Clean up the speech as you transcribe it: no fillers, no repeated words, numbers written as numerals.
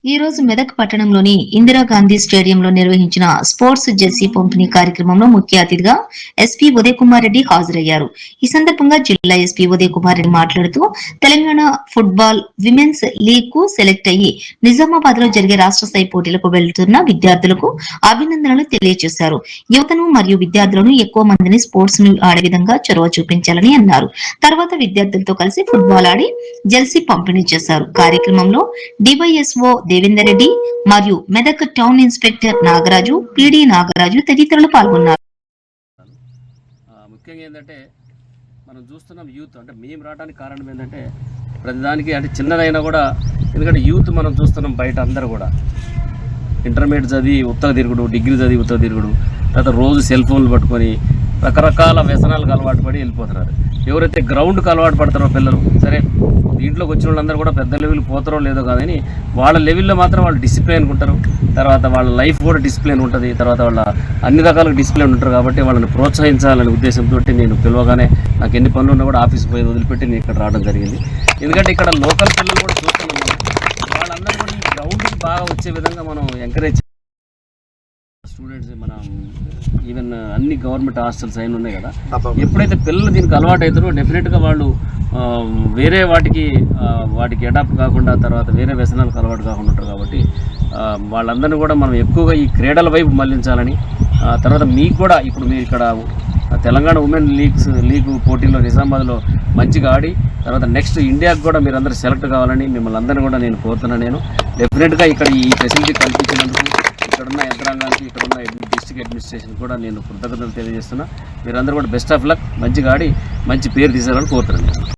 ఈ రోజు మెదక్ పట్టణంలోని ఇందిరాగాంధీ స్టేడియంలో నిర్వహించిన స్పోర్ట్స్ జెర్సీ పంపిణీ కార్యక్రమంలో ముఖ్య అతిథిగా ఎస్పీ ఉదయ్ కుమార్ రెడ్డి హాజరయ్యారు. ఈ సందర్భంగా జిల్లా ఎస్పీ ఉదయ్ కుమార్ రెడ్డి మాట్లాడుతూ తెలంగాణ ఫుట్బాల్ విమెన్స్ లీగ్ కు సెలెక్ట్ అయ్యి నిజామాబాద్ లో జరిగే రాష్ట్ర స్థాయి పోటీలకు వెళ్తున్న విద్యార్థులకు అభినందనలు తెలియజేశారు. యువతను మరియు విద్యార్థులను ఎక్కువ మందిని స్పోర్ట్స్ ను ఆడే విధంగా చొరవ చూపించాలని అన్నారు. తర్వాత విద్యార్థులతో కలిసి ఫుట్బాల్ ఆడి జెర్సీ పంపిణీ చేశారు. కార్యక్రమంలో డివైఎస్ఓ దేవేందర్ రెడ్డి మరియు మెదక్ టౌన్ ఇన్స్పెక్టర్ నాగరాజు, పిడి నాగరాజు తదితరులు పాల్గొన్నారు. ముఖ్యంగా ఏంటంటే మనం చూస్తున్నాం యూత్ అంటే మేము రావడానికి కారణం ఏంటంటే ప్రతిదానికి అంటే చిన్నదైనా కూడా ఎందుకంటే యూత్ మనం చూస్తున్నాం బయట అందరూ కూడా ఇంటర్మీడియట్ చదివి ఉత్తర తిరుగుడు, డిగ్రీ చదివి ఉత్తర తిరుగుడు, తర్వాత రోజు సెల్ ఫోన్లు పట్టుకొని రకరకాల వ్యసనాలకు అలవాటు పడి వెళ్ళిపోతున్నారు. ఎవరైతే గ్రౌండ్కి అలవాటు పడతారో పిల్లలు సరే దీంట్లోకి వచ్చిన వాళ్ళందరూ కూడా పెద్ద లెవెల్ పోతారో లేదో కాదని వాళ్ళ లెవెల్లో మాత్రం వాళ్ళు డిసిప్లిన్ ఉంటారు. తర్వాత వాళ్ళ లైఫ్ కూడా డిసిప్లిన్ ఉంటుంది. తర్వాత వాళ్ళ అన్ని రకాల డిసిప్లిన్ ఉంటారు. కాబట్టి వాళ్ళని ప్రోత్సహించాలనే ఉద్దేశంతో నేను పిలవగానే నాకు ఎన్ని పనులు ఉన్నా కూడా ఆఫీస్కి పోయి వదిలిపెట్టి నేను ఇక్కడ రావడం జరిగింది. ఎందుకంటే ఇక్కడ లోకల్ పిల్లలు కూడా చూస్తున్నాం వాళ్ళందరూ కూడా ఈ గ్రౌండ్కి బాగా వచ్చే విధంగా మనం ఎంకరేజ్ స్టూడెంట్స్ మనం ఈవెన్ అన్ని గవర్నమెంట్ హాస్టల్స్ అయిన ఉన్నాయి కదా, ఎప్పుడైతే పిల్లలు దీనికి అలవాటు అవుతారో డెఫినెట్గా వాళ్ళు వేరే వాటికి అడాప్ట్ కాకుండా తర్వాత వేరే వ్యసనాలకు అలవాటు కాకుండా ఉంటారు. కాబట్టి వాళ్ళందరినీ కూడా మనం ఎక్కువగా ఈ క్రీడల వైపు మళ్లించాలని, తర్వాత మీకు కూడా ఇప్పుడు మీరు ఇక్కడ తెలంగాణ ఉమెన్ లీగ్ పోటీలో నిజామాబాద్లో మంచిగా ఆడి తర్వాత నెక్స్ట్ ఇండియాకు కూడా మీరు అందరూ సెలెక్ట్ కావాలని మిమ్మల్ని అందరినీ కూడా నేను కోరుతున్నాను. నేను డెఫినెట్గా ఇక్కడ ఈ ఫెసిలిటీ కల్పించినందుకు ఇక్కడున్న యంత్రాంగానికి ఇక్కడున్న డిస్ట్రిక్ట్ అడ్మినిస్ట్రేషన్ కూడా నేను కృతజ్ఞతలు తెలియజేస్తున్నా. మీరందరూ కూడా బెస్ట్ ఆఫ్ లక్, మంచిగా ఆడి మంచి పేరు తీసారని కోరుతున్నాను.